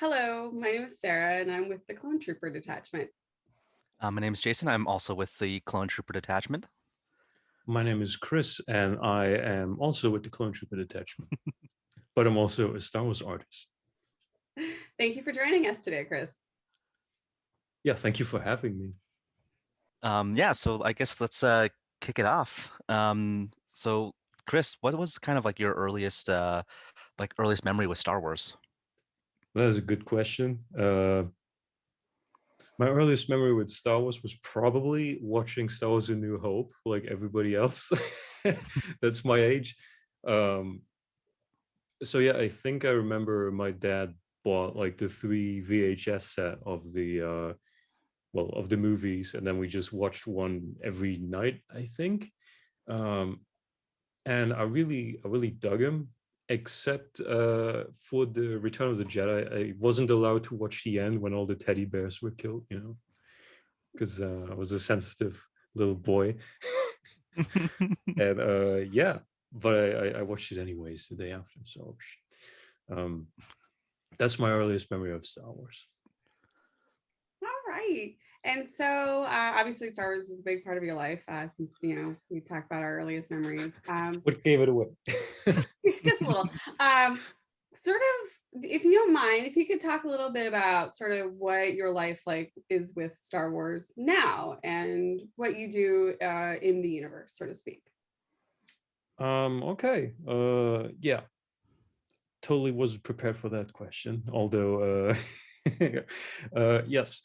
Hello, my name is Sarah, and I'm with the Clone Trooper Detachment. My name is Jason. I'm also with the Clone Trooper Detachment. My name is Chris, and I am also with the Clone Trooper Detachment, but I'm also a Star Wars artist. Thank you for joining us today, Chris. Yeah, thank you for having me. Yeah, so I guess let's kick it off. So Chris, what was kind of like your earliest memory with Star Wars? That is a good question. My earliest memory with Star Wars was probably watching Star Wars: A New Hope, like everybody else. That's my age. Um, so yeah, I think I remember my dad bought like the three VHS set of the movies, and then we just watched one every night, I think. Um, and I really dug him, except for the Return of the Jedi. I wasn't allowed to watch the end when all the teddy bears were killed, because I was a sensitive little boy. And yeah, but I watched it anyways the day after. So um, that's my earliest memory of Star Wars. All right. And so, obviously, Star Wars is a big part of your life, since we talk about our earliest memories. What gave it away? Just a little. Sort of, if you don't mind, if you could talk a little bit about sort of what your life like is with Star Wars now, and what you do in the universe, so to speak. Okay. Yeah, totally wasn't prepared for that question. Although, yes,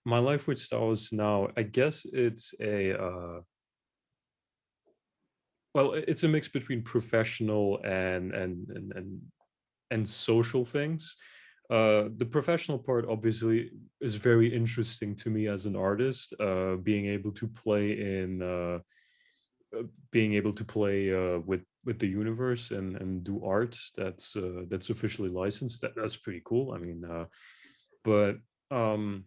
my life with Star Wars now, I guess it's it's a mix between professional and social things. The professional part obviously is very interesting to me as an artist. Being able to play with the universe and do art that's officially licensed. That's pretty cool. I mean, but um,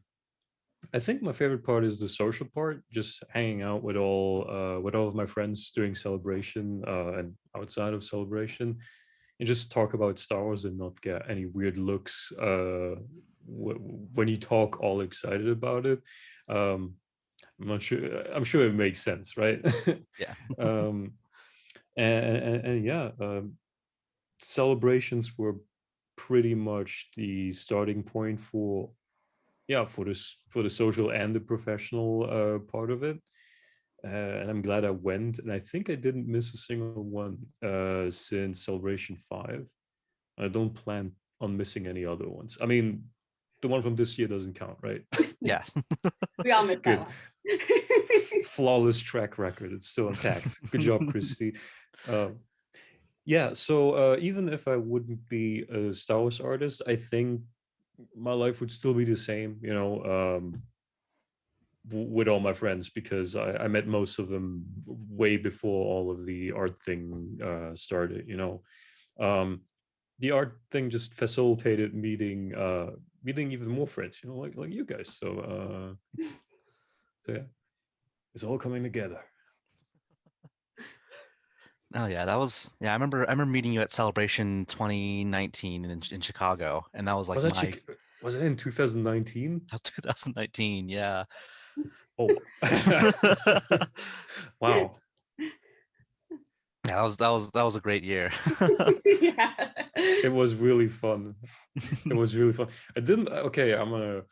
I think my favorite part is the social part, just hanging out with all of my friends during celebration and outside of celebration, and just talk about Star Wars and not get any weird looks when you talk all excited about it. Um, I'm not sure. I'm sure it makes sense, right? Yeah. um, and yeah, celebrations were pretty much the starting point for this for the social and the professional part of it. And I'm glad I went, and I think I didn't miss a single one since Celebration 5. I don't plan on missing any other ones. I mean, the one from this year doesn't count, right? Yes. We all missed that Good. one. Flawless track record. It's still intact. Good job, Christy. Uh, yeah, so even if I wouldn't be a Star Wars artist, I think my life would still be the same, with all my friends, because I met most of them way before all of the art thing started. Um, the art thing just facilitated meeting even more friends, like you guys. So yeah, it's all coming together. Oh yeah, yeah, I remember meeting you at Celebration 2019 in Chicago, and that was like Was that my was it in 2019? that was 2019, yeah. Oh, wow. Yeah, that was a great year. Yeah. It was really fun. It was really fun. I didn't. Okay, um,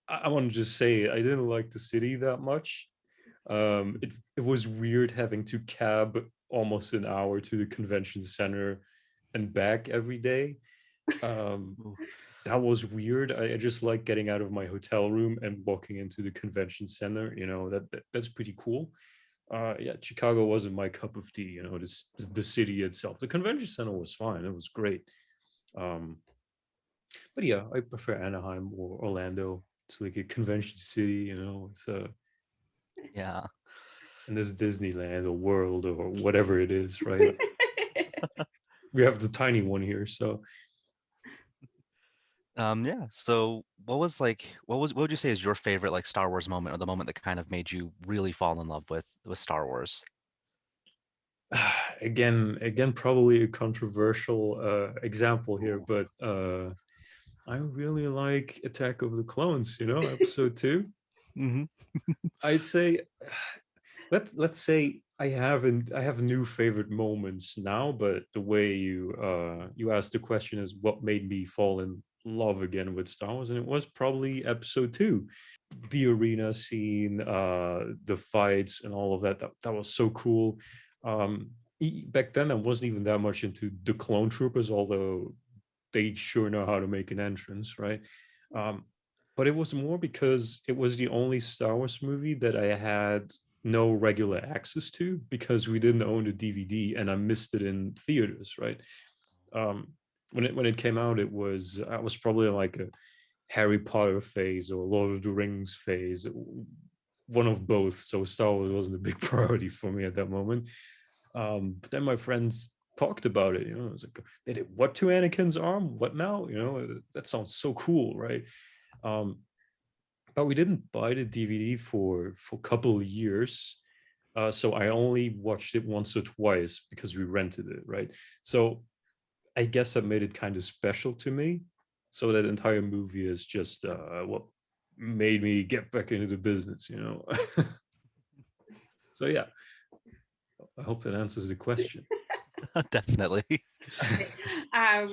I want to just say I didn't like the city that much. It was weird having to cab almost an hour to the convention center and back every day. Um, Ooh. that was weird. I just like getting out of my hotel room and walking into the convention center. That's pretty cool. Yeah, Chicago wasn't my cup of tea. The city itself. The convention center was fine. It was great. Um, but yeah, I prefer Anaheim or Orlando. It's like a convention city. Yeah. And this Disneyland or World or whatever it is, right? We have the tiny one here, so Yeah. So what would you say is your favorite like Star Wars moment or the moment that kind of made you really fall in love with Star Wars? Again, probably a controversial example here, but I really like Attack of the Clones. Episode 2. Hmm. I'd say let's say I have new favorite moments now, but the way you asked the question is what made me fall in love again with Star Wars, and it was probably Episode 2. The arena scene, the fights, and all of that. That was so cool. Back then, I wasn't even that much into the clone troopers, although they sure know how to make an entrance, right? Um, but it was more because it was the only Star Wars movie that I had no regular access to because we didn't own the DVD and I missed it in theaters, right? Um, when it came out, I was probably like a Harry Potter phase or Lord of the Rings phase, one of both. So Star Wars wasn't a big priority for me at that moment. But then my friends talked about it. I was like, they did what to Anakin's arm? What now? That sounds so cool, right? Um, but we didn't buy the DVD for a couple of years. So I only watched it once or twice because we rented it, right? So I guess that made it kind of special to me. So that entire movie is just what made me get back into the business. So yeah, I hope that answers the question. Definitely.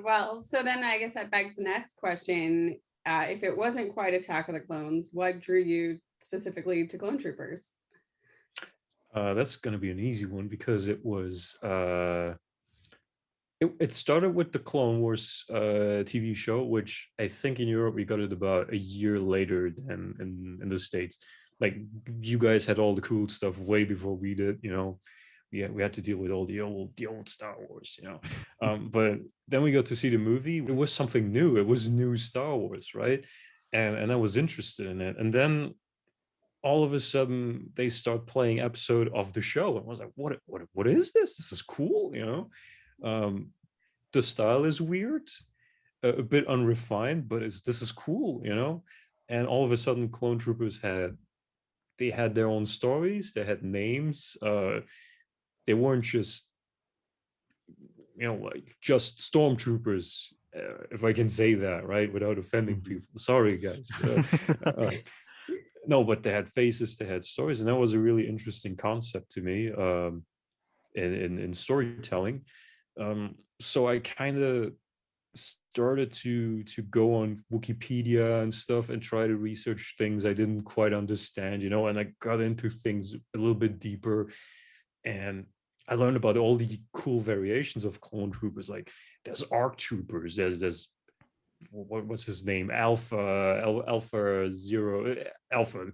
Well, so then I guess that begs the next question. If it wasn't quite Attack of the Clones, what drew you specifically to Clone Troopers? That's going to be an easy one because it started with the Clone Wars TV show, which I think in Europe we got it about a year later than in the States. Like you guys had all the cool stuff way before we did. We had to deal with all the old Star Wars. But then we got to see the movie. It was something new. It was new Star Wars, right? And I was interested in it. And then all of a sudden they start playing episode of the show, and I was like, what is this? This is cool. Um, the style is weird, a bit unrefined, but this is cool. And all of a sudden, Clone Troopers had their own stories, they had names. They weren't just just stormtroopers, if I can say that, right, without offending people. Sorry, guys. No, but they had faces, they had stories, and that was a really interesting concept to me, in storytelling. So I kind of started to go on Wikipedia and stuff and try to research things I didn't quite understand, and I got into things a little bit deeper, and I learned about all the cool variations of clone troopers. Like there's ARC troopers, there's what's his name, Alpha Zero, Alpha,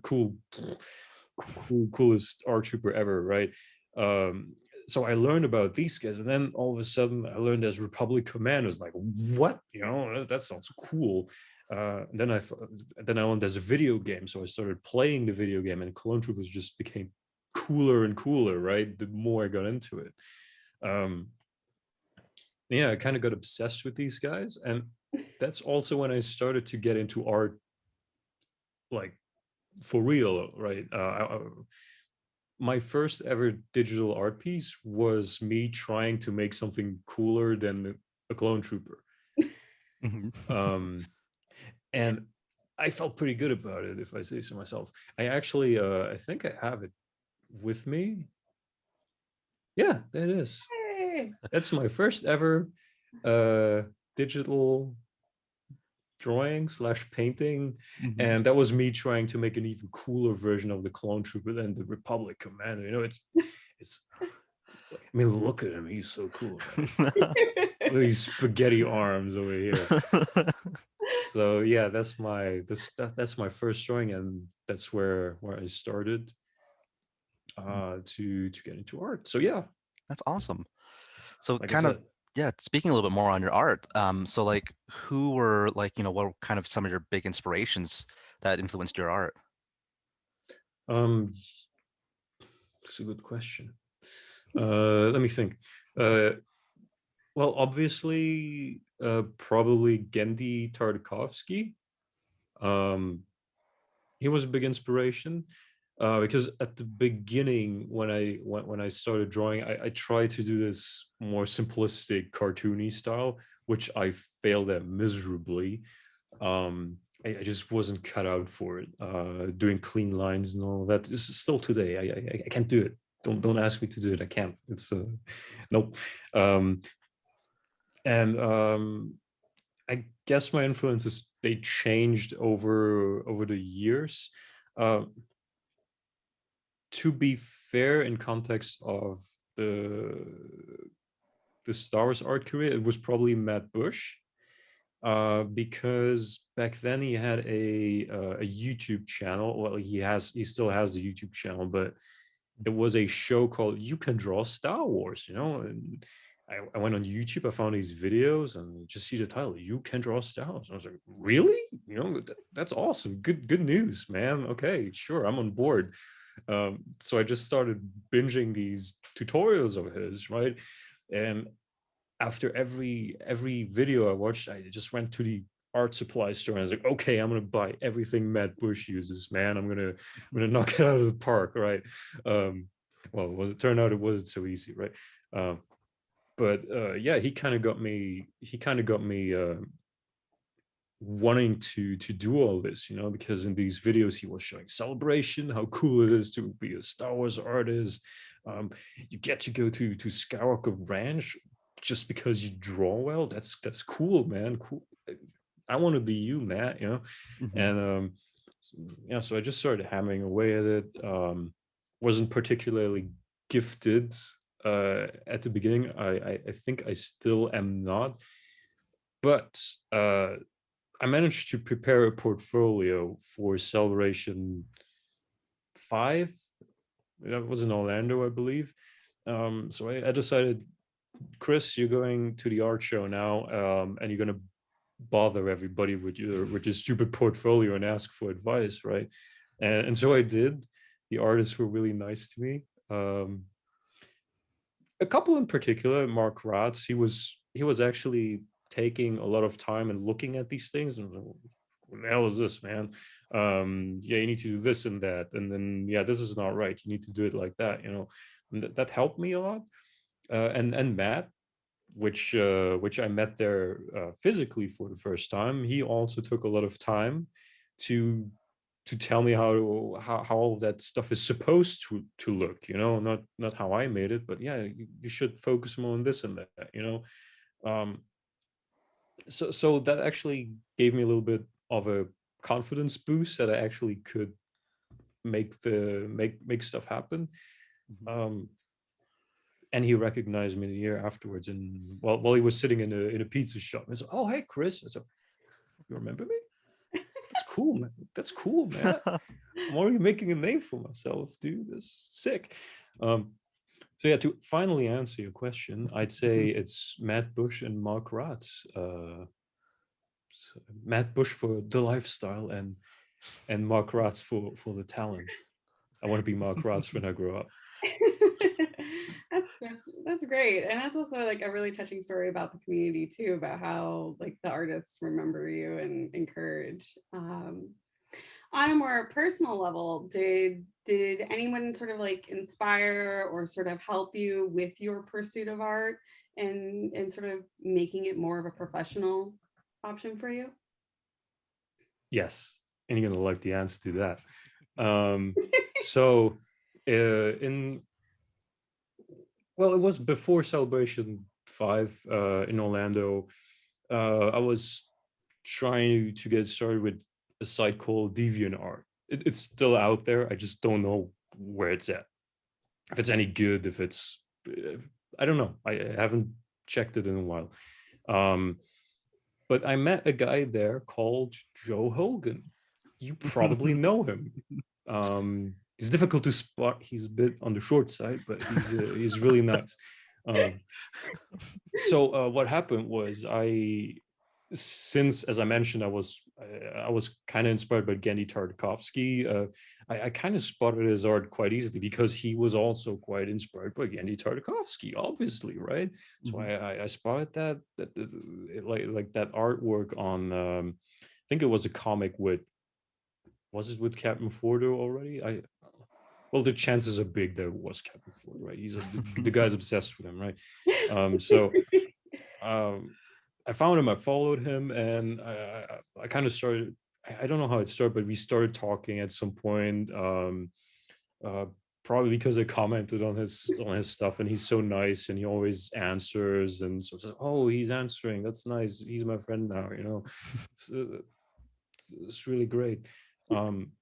coolest ARC trooper ever, right? um so I learned about these guys, and then all of a sudden I learned there's Republic Commandos. Like, what? That sounds cool. Then I learned there's a video game, so I started playing the video game, and Clone Troopers just became cooler and cooler, right, the more I got into it. um yeah, I kind of got obsessed with these guys, and that's also when I started to get into art, like for real, right? My first ever digital art piece was me trying to make something cooler than a clone trooper. Mhm. um and I felt pretty good about it, if I say so myself. I actually I think I have it with me. Yeah, that is. Hey. That's my first ever uh digital drawing slash painting, Mhm. and that was me trying to make an even cooler version of the clone trooper than the Republic Commander. It's I mean, look at him, he's so cool, right? With these spaghetti arms over here. So yeah, that's my first drawing, and that's where I started to get into art. So yeah, That's awesome. So like I kind of, said. yeah, speaking a little bit more on your art, so like who were like, what were kind of some of your big inspirations that influenced your art? um that's a good question. Let me think. Well, obviously, probably Gendy Tartakovsky. Um, he was a big inspiration. because at the beginning, when I started drawing, I tried to do this more simplistic cartoony style, which I failed at miserably. I just wasn't cut out for it. Doing clean lines and all that. This is still today. I can't do it. Don't ask me to do it. I can't. It's nope. Um, and I guess my influences, they changed over the years. Uh, to be fair, in context of the the Star Wars art career, it was probably Matt Bush, because back then he had a YouTube channel. Well, he still has the YouTube channel, but it was a show called "You Can Draw Star Wars," you know. And I went on YouTube, I found these videos, and just see the title, "You Can Draw Star Wars." And I was like, really? You know, that's awesome. Good news, man. Okay, sure, I'm on board. So I just started binging these tutorials of his, right? And after every video I watched, I just went to the art supply store and I was like, okay, I'm gonna buy everything Matt Bush uses, man. I'm gonna knock it out of the park, right? Well, it turned out it wasn't so easy, right? But yeah, he kind of got me. He kind of got me wanting to do all this, you know, because in these videos he was showing Celebration, how cool it is to be a Star Wars artist. You get to go to Skywalker Ranch just because you draw well. That's cool, man. Cool. I want to be you, Matt. You know, and yeah, so I just started hammering away at it. Wasn't particularly gifted at the beginning. I think I still am not, but I managed to prepare a portfolio for Celebration 5. That was in Orlando, I believe. So I decided, Chris, you're going to the art show now, and you're going to bother everybody with your stupid portfolio and ask for advice, right? And so I did. The artists were really nice to me. A couple in particular, Mark Ratz, he was actually taking a lot of time and looking at these things and what the hell is this, man? Yeah, you need to do this and that, and then yeah, this is not right, you need to do it like that, you know. And that helped me a lot. And Matt, which I met there physically for the first time, he also took a lot of time to tell me how all of that stuff is supposed to look, you know, not how I made it, but yeah, you should focus more on this and that, you know. um so that actually gave me a little bit of a confidence boost that I actually could make stuff happen. um and he recognized me the year afterwards, and while he was sitting in a pizza shop, I said, "Oh, hey, Chris." I said, "You remember me? That's cool, man. That's cool, man. I'm already making a name for myself, dude. That's sick." Um, so yeah, to finally answer your question, I'd say it's Matt Bush and Mark Ratz. Matt Bush for the lifestyle, and Mark Ratz for the talent. I want to be Mark Ratz when I grow up. that's great, and that's also like a really touching story about the community too, about how like the artists remember you and encourage. On a more personal level, did anyone sort of like inspire or sort of help you with your pursuit of art and sort of making it more of a professional option for you? Yes, and you're gonna like the answer to that. So, in well, it was before Celebration 5 in Orlando. I was trying to get started with a site called DeviantArt. It's still out there. I just don't know where it's at. If it's any good, if it's, I don't know. I haven't checked it in a while. Um, but I met a guy there called Joe Hogan. You probably know him. He's difficult to spot. He's a bit on the short side, but he's really nice. Um, so what happened was, since, as I mentioned, I was kind of inspired by Genndy Tartakovsky. I kind of spotted his art quite easily because he was also quite inspired by Genndy Tartakovsky, obviously, right? So I spotted like that artwork on. I think it was a comic with. Was it with Captain Fordo already? well, the chances are big that it was Captain Ford, right? The guy's obsessed with him, right? So I found him, I followed him, and I kind of started. I don't know how it started, but we started talking at some point. Uh, Probably because I commented on his stuff, and he's so nice, and he always answers, and so says, "Oh, he's answering. That's nice. He's my friend now." It's, uh, it's really great. Um,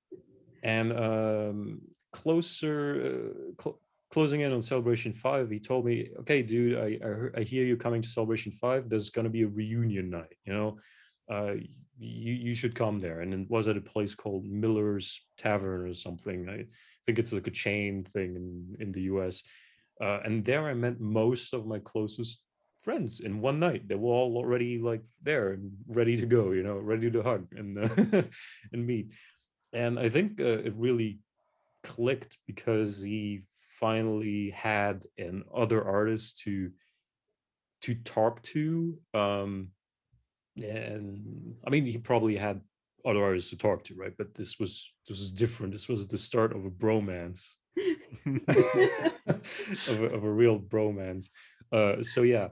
and closer, closing in on Celebration 5, he told me, "Okay, dude, I hear you coming to Celebration 5. There's going to be a reunion night, you should come there." And it was at a place called Miller's Tavern or something. I think it's like a chain thing in the US. And there I met most of my closest friends in one night. They were all already like there and ready to go, ready to hug and and meet. And I think it really clicked because he finally had an other artist to talk to. And I mean, he probably had other artists to talk to, right? But this was different. This was the start of a bromance, of a real bromance. So yeah,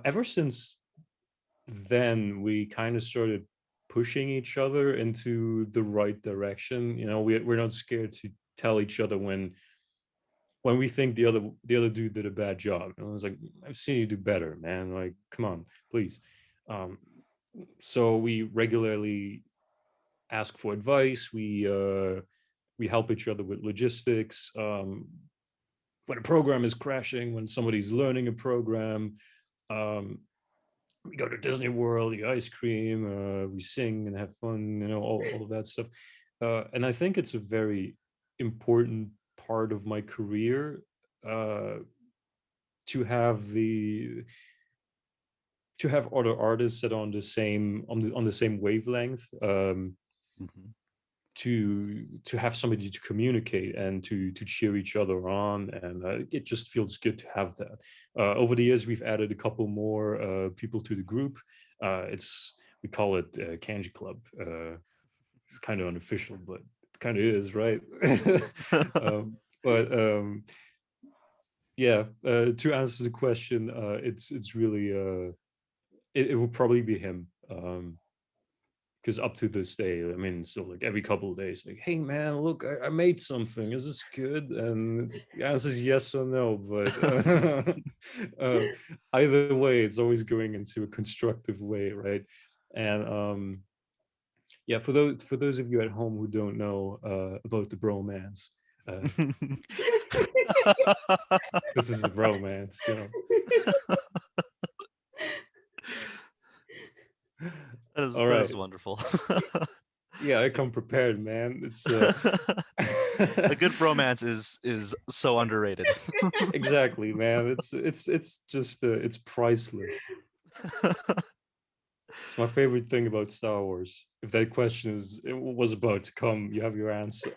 ever since then we kind of started pushing each other into the right direction. We're not scared to tell each other when we think the other dude did a bad job. And I was like, "I've seen you do better, man. Like, come on, please." um, so we regularly ask for advice. We help each other with logistics. When a program is crashing, when somebody's learning a program, um, we go to Disney World, eat ice cream, we sing and have fun, all of that stuff. And I think it's a very important part of my career, uh, to have other artists that are on the same wavelength, Mhm. to have somebody to communicate and to cheer each other on, and it just feels good to have that. Over the years, we've added a couple more people to the group. It's We call it Kanji Club. It's kind of unofficial, but it kind of is, right? But yeah, to answer the question, it's really it will probably be him. Because up to this day, I mean, still like every couple of days, like, "Hey man, look, I made something. Is this good?" And the answer is yes or no. But uh, either way, it's always going into a constructive way, right? And yeah, for those of you at home who don't know about the bromance, uh, this is the bromance. All That is right. wonderful. Yeah, I come prepared, man. It's A good bromance is so underrated. exactly, man. It's just it's priceless. It's my favorite thing about Star Wars. If that question was about to come, you have your answer.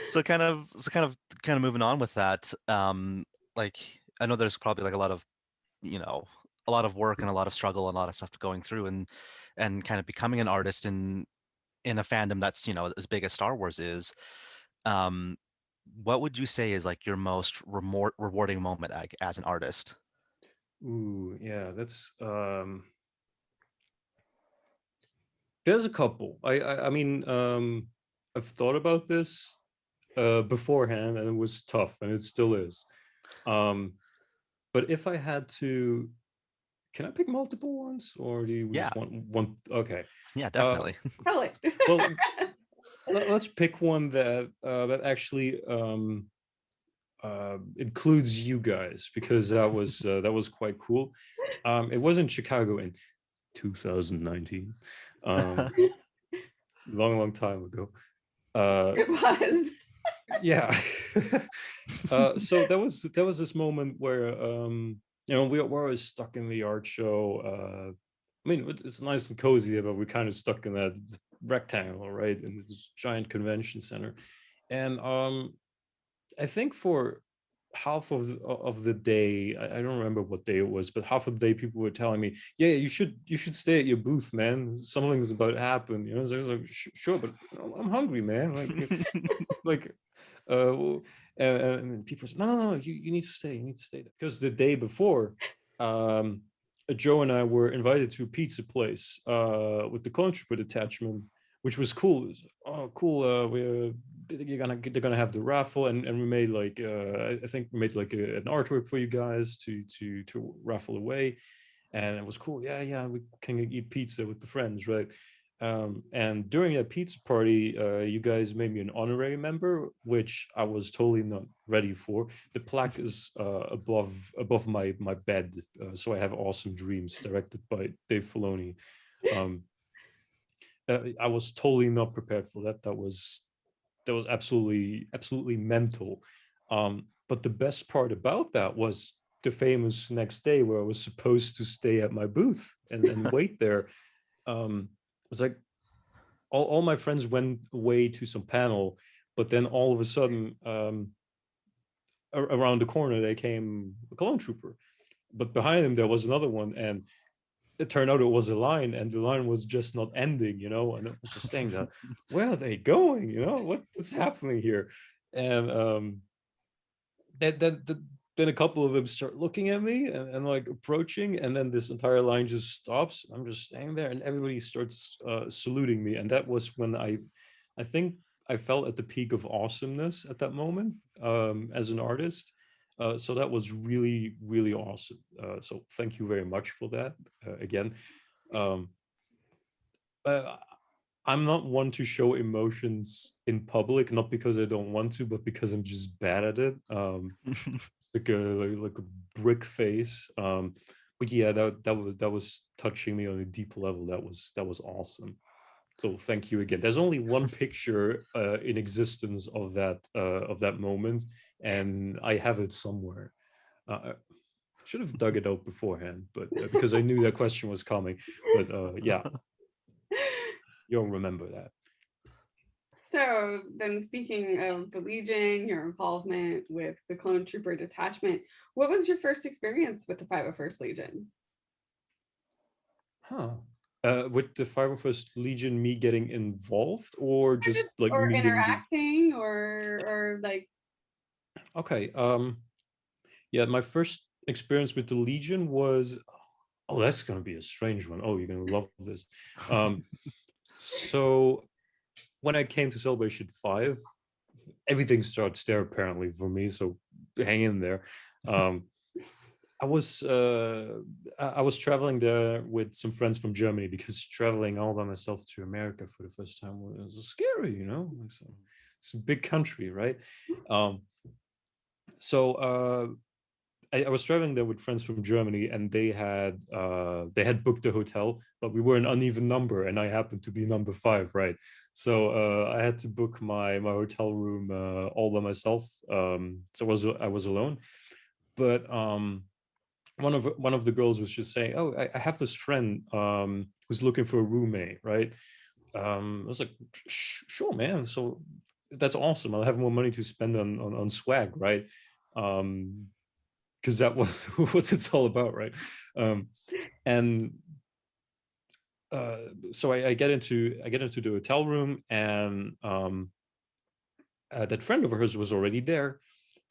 So kind of moving on with that. Like, I know there's probably like you know, a lot of work and a lot of struggle and a lot of stuff going through, and kind of becoming an artist in a fandom that's, as big as Star Wars is. Um, what would you say is like your most rewarding moment, like, as an artist? Ooh, yeah, there's a couple. I mean, I've thought about this beforehand, and it was tough, and it still is. Um, but if I had to, can I pick multiple ones, or do you Yeah, just want one? Okay. yeah, Uh, definitely. Probably. well, let's pick one that actually includes you guys, because that was quite cool. It was in Chicago in 2019, um, long time ago. It was. Yeah. So there was this moment where we're always stuck in the art show. I mean, it's nice and cozy, but we're kind of stuck in that rectangle, right, in this giant convention center. And I think for half of the day, I don't remember what day it was, but half of the day people were telling me, yeah, you should stay at your booth, man, something's about to happen, you know. So I was like, sure, but I'm hungry, man, like well, and people said, no, you need to stay, because the day before, um Joe and I were invited to a pizza place with the Clone Trooper detachment, which was cool. It was, oh, cool. They're gonna have the raffle, and we made like I think we made like an artwork for you guys to raffle away, and it was cool. Yeah, we can eat pizza with the friends, right? And during that pizza party, you guys made me an honorary member, which I was totally not ready for. The plaque is above my bed, so I have awesome dreams, directed by Dave Filoni. Um, I was totally not prepared for that. That was absolutely mental. But the best part about that was the famous next day where I was supposed to stay at my booth and wait there. It was like all my friends went away to some panel, but then all of a sudden, around the corner, they came a clone trooper. But behind him, there was another one, and it turned out it was a line, and the line was just not ending, you know. And it was just saying that, where are they going? You know, what's happening here? And that then a couple of them start looking at me and like approaching, and then this entire line just stops. I'm just standing there, and everybody starts saluting me, and that was when I think I felt at the peak of awesomeness at that moment, as an artist. So that was really, really awesome. So thank you very much for that, again. Um, uh, I'm not one to show emotions in public, not because I don't want to, but because I'm just bad at it. Like a brick face. But yeah, that was touching me on a deep level. That was awesome. So thank you again. There's only one picture in existence of that moment, and I have it somewhere. I should have dug it out beforehand, but because I knew that question was coming. But yeah, you'll remember that. So then, speaking of the Legion, your involvement with the Clone Trooper detachment, what was your first experience with the 501st Legion? Huh. With the 501st Legion, me getting involved, or just like Or meeting the. interacting, or like. Okay. Yeah, my first experience with the Legion was. Oh, that's gonna be a strange one. Oh, you're gonna love this. So when I came to Celebration 5, everything starts there apparently for me. So hang in there. I was traveling there with some friends from Germany, because traveling all by myself to America for the first time was scary, you know. It's a big country, right? Um, so I was traveling there with friends from Germany, and they had booked a hotel, but we were an uneven number, and I happened to be number 5, right? So I had to book my hotel room all by myself. So I was alone, but one of the girls was just saying, "Oh, I have this friend who's looking for a roommate, right?" I was like, "Sure, man. So that's awesome. I'll have more money to spend on swag, right?" Because that was what it's all about, right? And so I get into the hotel room, and that friend of hers was already there,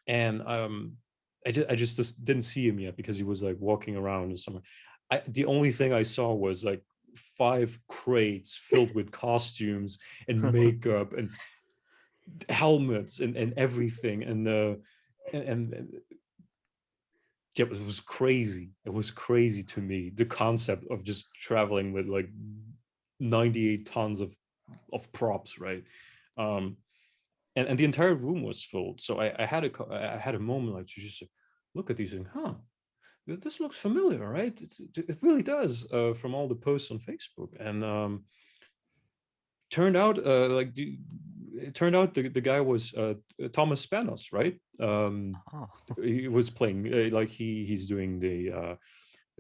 and I just didn't see him yet, because he was like walking around or somewhere. The only thing I saw was like 5 crates filled with costumes and makeup and helmets and everything, and yeah, it was crazy. It was crazy to me, the concept of just traveling with like 98 tons of props, right? Um, and the entire room was filled. So I had a moment like to just look at these and, huh, this looks familiar, right? It really does, from all the posts on Facebook. And turned out it turned out the guy was Thomas Spanos, right? Oh. He was playing like he's doing the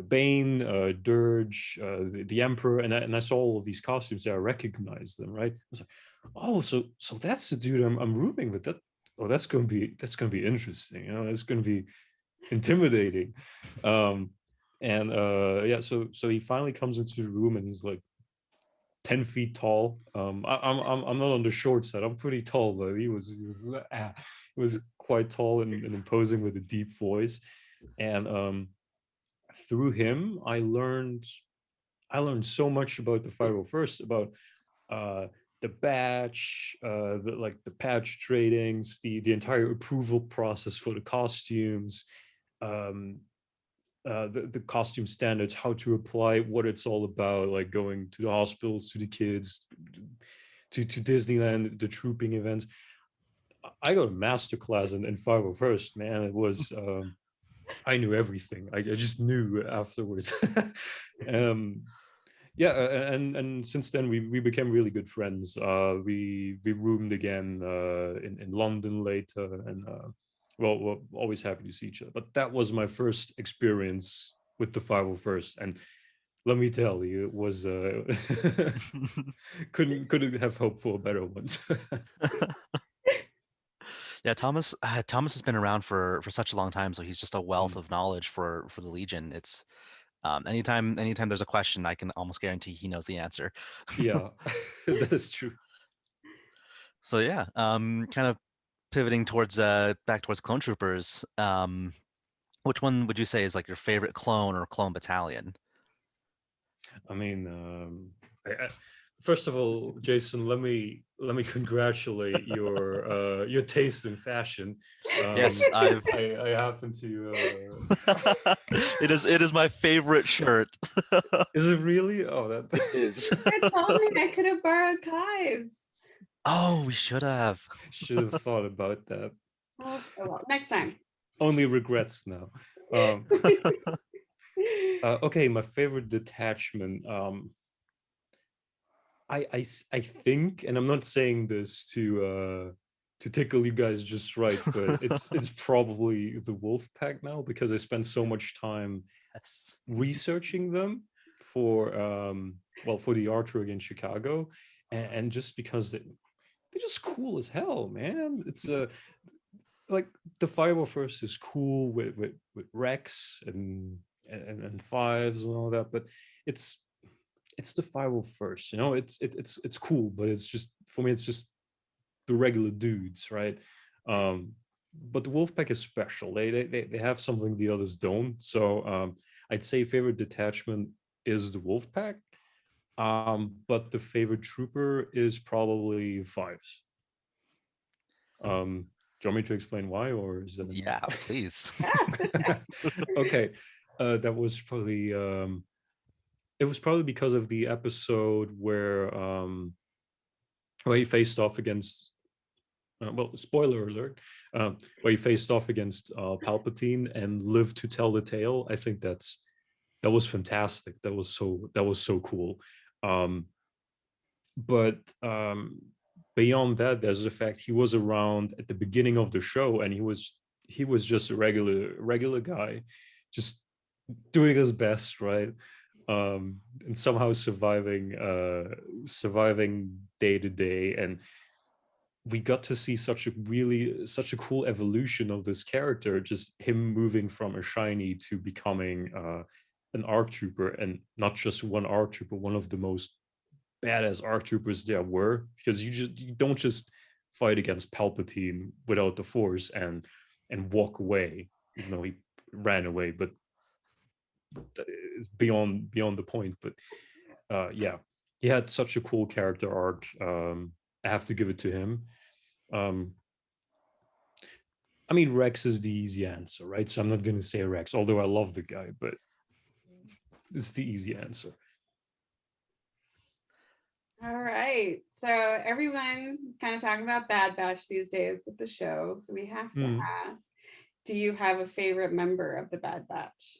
Bane, Dirge, the Emperor, and I saw all of these costumes there. I recognized them, right? I was like, oh, so that's the dude I'm rooming with. oh, that's gonna be interesting. It's gonna be intimidating. And yeah, so he finally comes into the room and he's like 10 feet tall. I'm not on the short side. I'm pretty tall though. He was quite tall and imposing with a deep voice. And through him, I learned so much about the 501st, about uh, the batch, the patch tradings, the entire approval process for the costumes, um, the costume standards, how to apply, what it's all about, like going to the hospitals, to the kids, to Disneyland, the trooping events. I got a master class in 501st, man. It was I knew everything. I just knew afterwards. um, yeah, and since then we became really good friends. We roomed again in London later, and well, we're always happy to see each other. But that was my first experience with the 501st, and let me tell you, it was couldn't have hoped for a better one. Yeah, Thomas has been around for such a long time, so he's just a wealth Mm, of knowledge for the Legion. It's anytime there's a question, I can almost guarantee he knows the answer. yeah, that is true. So yeah, kind of pivoting towards back towards clone troopers. Which one would you say is like your favorite clone or clone battalion? I mean, first of all, Jason, let me congratulate your taste in fashion. Yes, I've. I happen to. It is my favorite shirt. Is it really? Oh, that It is. You told me I could have borrowed Kai's. Oh, we should have. should have thought about that. Oh, well, next time. Only regrets now. Um, okay, my favorite detachment. I think, and I'm not saying this to tickle you guys just right, but it's probably the wolf pack now, because I spent so much time Yes. researching them for for the art tour in Chicago, and just because they're just cool as hell, man. It's like the 501st is cool with Rex and fives and all that, but it's it's the 501st, it's cool, but it's just, for me, it's just the regular dudes, right? um but the Wolfpack is special. They have something the others don't. So I'd say favorite detachment is the Wolfpack. But the favorite trooper is probably fives. Do you want me to explain why, or is that Yeah, enough? please. Okay. That was probably it was probably because of the episode where he faced off against, well, spoiler alert, where he faced off against Palpatine and lived to tell the tale. I think that was fantastic. That was so cool. Um, but beyond that, there's the fact he was around at the beginning of the show, and he was just a regular guy, just doing his best, right? And somehow surviving day to day. And we got to see such a cool evolution of this character, just him moving from a shiny to becoming an ARC trooper, and not just one ARC trooper, one of the most badass ARC troopers there were, because you don't just fight against Palpatine without the Force and walk away, even though he ran away, but it's beyond the point. But yeah, he had such a cool character arc. I have to give it to him. um I mean, Rex is the easy answer, right? So I'm not going to say Rex, although I love the guy, but it's the easy answer. All right. So everyone is kind of talking about Bad Batch these days with the show. So we have to ask, do you have a favorite member of the Bad Batch?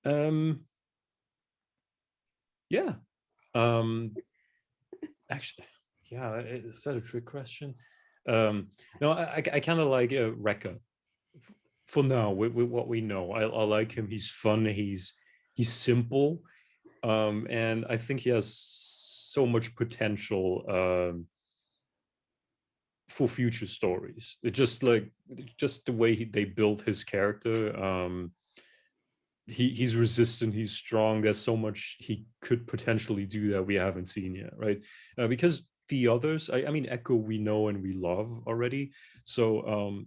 um yeah. Actually, yeah, is that a trick question? No, I kind of like Rekka for now, with what we know. I like him. He's fun. He's simple, and I think he has so much potential. for future stories. It just like just the way they built his character. He's resistant, he's strong. There's so much he could potentially do that we haven't seen yet, right? Because the others, I mean, Echo we know and we love already. So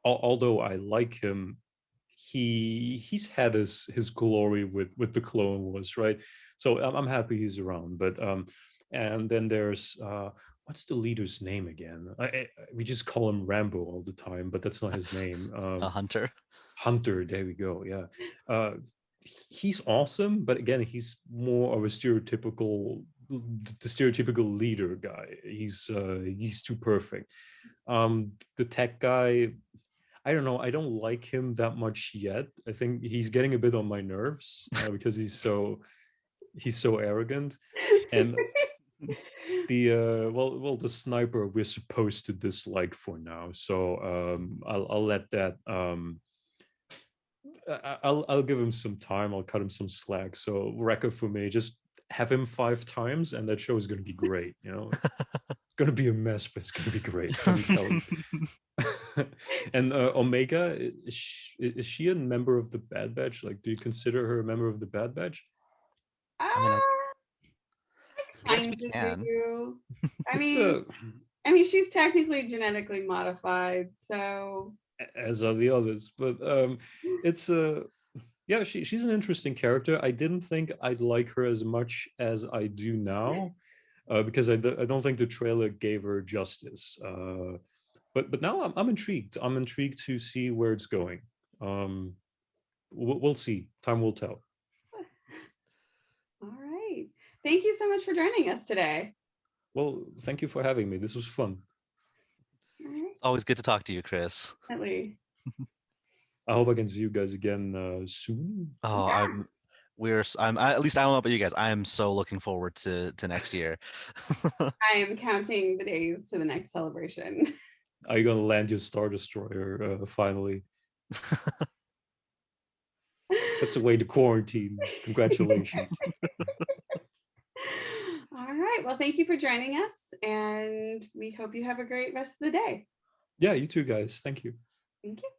although I like him, he's had his glory with the Clone Wars, right? So I'm happy he's around. But and then there's what's the leader's name again? We just call him Rambo all the time, but that's not his name. A hunter. Hunter, there we go. Yeah. He's awesome, but again, he's more of a the stereotypical leader guy. He's too perfect. The tech guy, I don't know. I don't like him that much yet. I think he's getting a bit on my nerves because he's so arrogant. And the the sniper we're supposed to dislike for now. So I'll let that I'll give him some time. I'll cut him some slack. So record for me, just have him 5 times, and that show is going to be great. You know, it's going to be a mess, but it's going to be great. Let me tell you. And Omega, is she a member of the Bad Batch? Like, do you consider her a member of the Bad Batch? I mean, I guess we Kind of can. do. It's I mean, she's technically genetically modified, so as are the others, but it's yeah, she's an interesting character. I didn't think I'd like her as much as I do now, because I don't think the trailer gave her justice. But now I'm intrigued. I'm intrigued to see where it's going. We'll see. Time will tell. all right. Thank you so much for joining us today. Well, thank you for having me. This was fun. All right. Always good to talk to you, Chris. Definitely. I hope I can see you guys again soon. Oh, Yeah. I'm at least I don't know about you guys. I am so looking forward to next year. I am counting the days to the next celebration. Are you gonna land your Star Destroyer finally? That's a way to quarantine. Congratulations. All right. Well, thank you for joining us, and we hope you have a great rest of the day. Yeah, you too, guys. Thank you. Thank you.